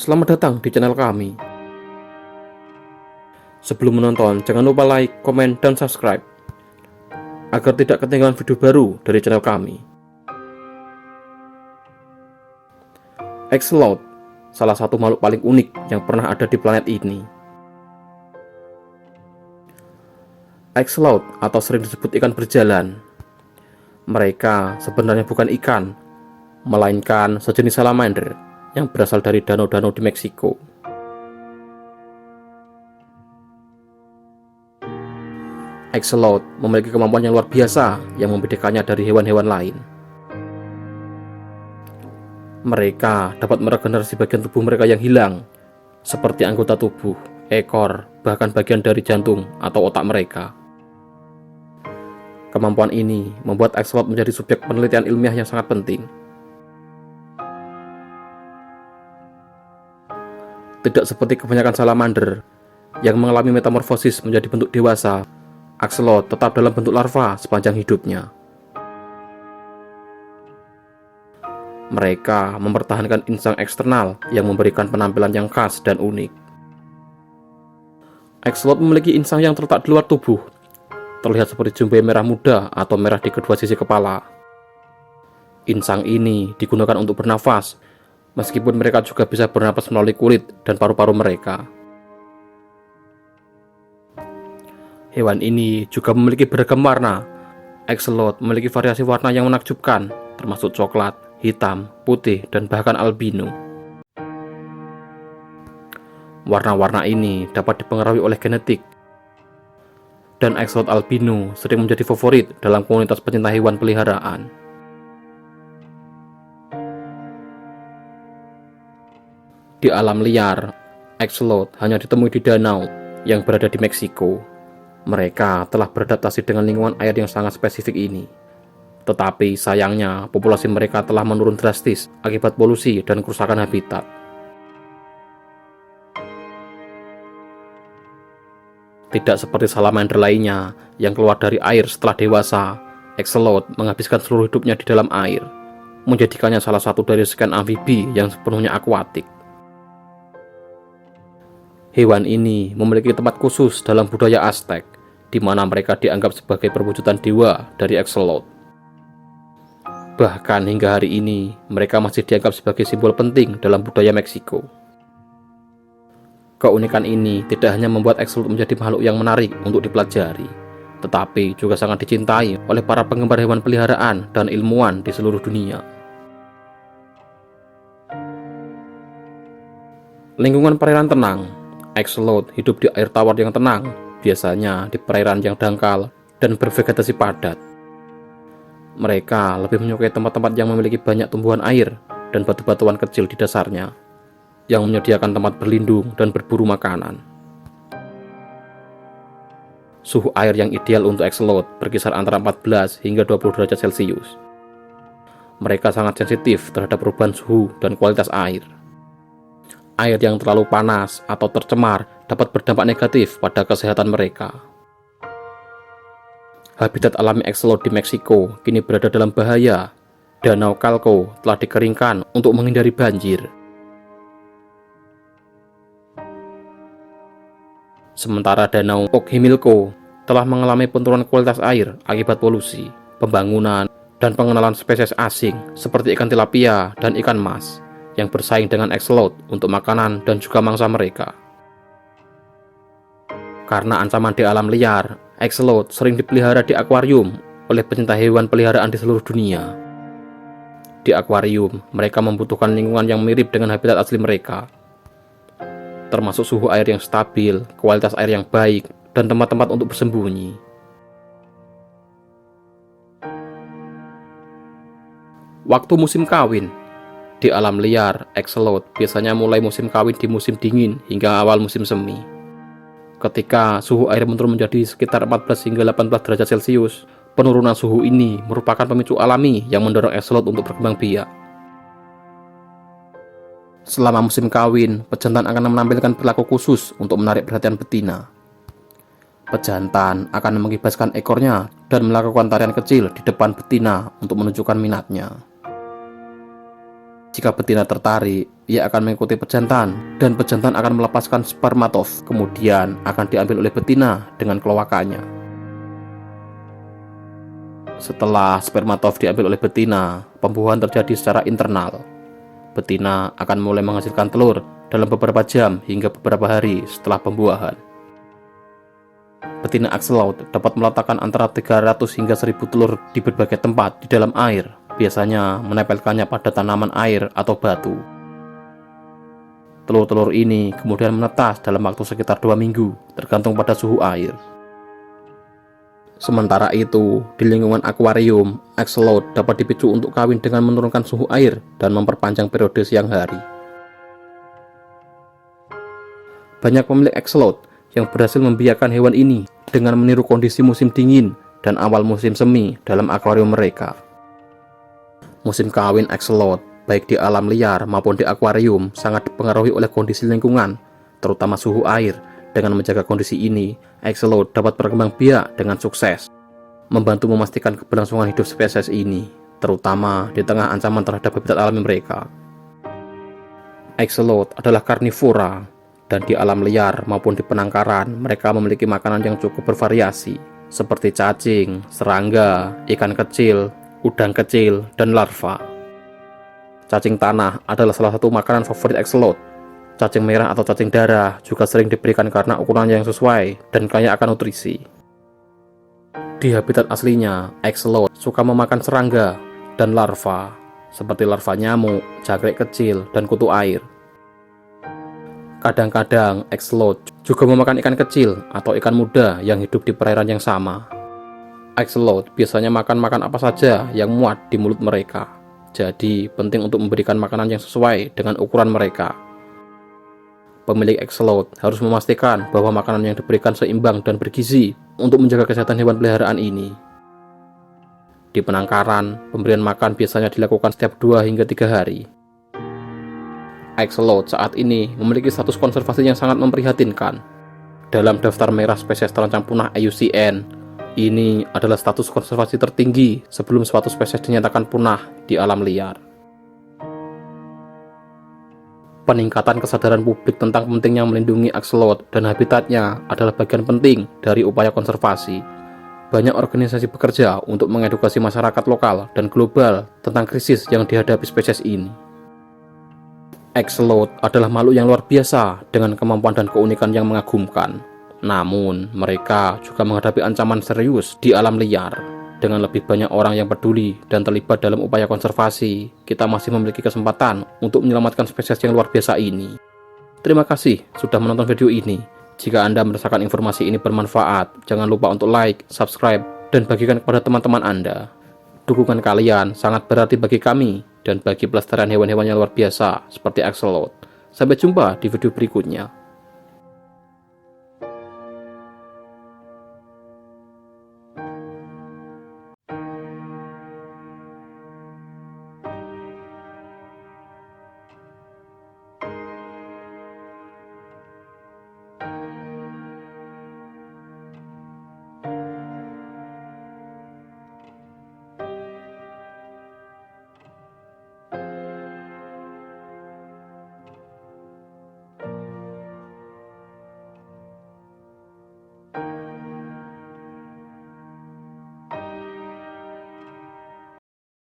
Selamat datang di channel kami. Sebelum menonton, jangan lupa like, komen, dan subscribe agar tidak ketinggalan video baru dari channel kami. Axolotl, salah satu makhluk paling unik yang pernah ada di planet ini. Axolotl atau sering disebut ikan berjalan. Mereka sebenarnya bukan ikan, melainkan sejenis salamander yang berasal dari danau-danau di Meksiko. Axolotl memiliki kemampuan yang luar biasa yang membedakannya dari hewan-hewan lain. Mereka dapat meregenerasi bagian tubuh mereka yang hilang, seperti anggota tubuh, ekor, bahkan bagian dari jantung atau otak mereka. Kemampuan ini membuat axolotl menjadi subjek penelitian ilmiah yang sangat penting. Tidak seperti kebanyakan salamander yang mengalami metamorfosis menjadi bentuk dewasa, axolotl tetap dalam bentuk larva sepanjang hidupnya. Mereka mempertahankan insang eksternal yang memberikan penampilan yang khas dan unik. Axolotl memiliki insang yang terletak di luar tubuh, terlihat seperti jumbai merah muda atau merah di kedua sisi kepala. Insang ini digunakan untuk bernafas, meskipun mereka juga bisa bernapas melalui kulit dan paru-paru mereka. Hewan ini juga memiliki beragam warna. Axolotl memiliki variasi warna yang menakjubkan, termasuk coklat, hitam, putih, dan bahkan albino. Warna-warna ini dapat dipengaruhi oleh genetik, dan axolotl albino sering menjadi favorit dalam komunitas pecinta hewan peliharaan. Di alam liar, axolotl hanya ditemui di danau yang berada di Meksiko. Mereka telah beradaptasi dengan lingkungan air yang sangat spesifik ini. Tetapi sayangnya, populasi mereka telah menurun drastis akibat polusi dan kerusakan habitat. Tidak seperti salamander lainnya yang keluar dari air setelah dewasa, axolotl menghabiskan seluruh hidupnya di dalam air, menjadikannya salah satu dari sekian amfibi yang sepenuhnya akuatik. Hewan ini memiliki tempat khusus dalam budaya Aztec, di mana mereka dianggap sebagai perwujudan dewa dari axolotl. Bahkan hingga hari ini, mereka masih dianggap sebagai simbol penting dalam budaya Meksiko. Keunikan ini tidak hanya membuat axolotl menjadi makhluk yang menarik untuk dipelajari, tetapi juga sangat dicintai oleh para penggemar hewan peliharaan dan ilmuwan di seluruh dunia. Lingkungan perairan tenang. Axolotl hidup di air tawar yang tenang, biasanya di perairan yang dangkal dan bervegetasi padat. Mereka lebih menyukai tempat-tempat yang memiliki banyak tumbuhan air dan batu-batuan kecil di dasarnya, yang menyediakan tempat berlindung dan berburu makanan. Suhu air yang ideal untuk axolotl berkisar antara 14 hingga 20 derajat Celcius. Mereka sangat sensitif terhadap perubahan suhu dan kualitas air. Air yang terlalu panas atau tercemar dapat berdampak negatif pada kesehatan mereka. Habitat alami axolotl di Meksiko kini berada dalam bahaya. Danau Calco telah dikeringkan untuk menghindari banjir. Sementara Danau Xochimilco telah mengalami penurunan kualitas air akibat polusi, pembangunan, dan pengenalan spesies asing seperti ikan tilapia dan ikan mas yang bersaing dengan axolotl untuk makanan dan juga mangsa mereka. Karena ancaman di alam liar, axolotl sering dipelihara di akuarium oleh pecinta hewan peliharaan di seluruh dunia. Di akuarium, mereka membutuhkan lingkungan yang mirip dengan habitat asli mereka, termasuk suhu air yang stabil, kualitas air yang baik, dan tempat-tempat untuk bersembunyi. Waktu musim kawin. Di alam liar, axolotl biasanya mulai musim kawin di musim dingin hingga awal musim semi. Ketika suhu air menurun menjadi sekitar 14 hingga 18 derajat Celcius, penurunan suhu ini merupakan pemicu alami yang mendorong axolotl untuk berkembang biak. Selama musim kawin, pejantan akan menampilkan perilaku khusus untuk menarik perhatian betina. Pejantan akan mengibaskan ekornya dan melakukan tarian kecil di depan betina untuk menunjukkan minatnya. Jika betina tertarik, ia akan mengikuti pejantan, dan pejantan akan melepaskan spermatov, kemudian akan diambil oleh betina dengan kelowakannya. Setelah spermatov diambil oleh betina, pembuahan terjadi secara internal. Betina akan mulai menghasilkan telur dalam beberapa jam hingga beberapa hari setelah pembuahan. Betina axolotl dapat meletakkan antara 300 hingga 1000 telur di berbagai tempat di dalam air, biasanya menempelkannya pada tanaman air atau batu. Telur-telur ini kemudian menetas dalam waktu sekitar 2 minggu, tergantung pada suhu air. Sementara itu, di lingkungan akuarium, axolotl dapat dipicu untuk kawin dengan menurunkan suhu air dan memperpanjang periode siang hari. Banyak pemilik axolotl yang berhasil membiarkan hewan ini dengan meniru kondisi musim dingin dan awal musim semi dalam akuarium mereka. Musim kawin axolotl, baik di alam liar maupun di akuarium, sangat dipengaruhi oleh kondisi lingkungan, terutama suhu air. Dengan menjaga kondisi ini, axolotl dapat berkembang biak dengan sukses, membantu memastikan keberlangsungan hidup spesies ini, terutama di tengah ancaman terhadap habitat alami mereka. Axolotl adalah karnivora, dan di alam liar maupun di penangkaran, mereka memiliki makanan yang cukup bervariasi, seperti cacing, serangga, ikan kecil, udang kecil, dan larva. Cacing tanah adalah salah satu makanan favorit axolotl. Cacing merah atau cacing darah juga sering diberikan karena ukurannya yang sesuai dan kaya akan nutrisi. Di habitat aslinya, axolotl suka memakan serangga dan larva, seperti larva nyamuk, jangkrik kecil, dan kutu air. Kadang-kadang, axolotl juga memakan ikan kecil atau ikan muda yang hidup di perairan yang sama. Axolotl biasanya makan apa saja yang muat di mulut mereka, jadi penting untuk memberikan makanan yang sesuai dengan ukuran mereka. Pemilik axolotl harus memastikan bahwa makanan yang diberikan seimbang dan bergizi untuk menjaga kesehatan hewan peliharaan ini. Di penangkaran, pemberian makan biasanya dilakukan setiap 2 hingga 3 hari. Axolotl saat ini memiliki status konservasi yang sangat memprihatinkan. Dalam daftar merah spesies terancam punah IUCN, ini adalah status konservasi tertinggi sebelum suatu spesies dinyatakan punah di alam liar. Peningkatan kesadaran publik tentang pentingnya melindungi axolotl dan habitatnya adalah bagian penting dari upaya konservasi. Banyak organisasi bekerja untuk mengedukasi masyarakat lokal dan global tentang krisis yang dihadapi spesies ini. Axolotl adalah makhluk yang luar biasa dengan kemampuan dan keunikan yang mengagumkan. Namun, mereka juga menghadapi ancaman serius di alam liar. Dengan lebih banyak orang yang peduli dan terlibat dalam upaya konservasi, kita masih memiliki kesempatan untuk menyelamatkan spesies yang luar biasa ini. Terima kasih sudah menonton video ini. Jika Anda merasakan informasi ini bermanfaat, jangan lupa untuk like, subscribe, dan bagikan kepada teman-teman Anda. Dukungan kalian sangat berarti bagi kami dan bagi pelestarian hewan-hewan yang luar biasa seperti axolotl. Sampai jumpa di video berikutnya.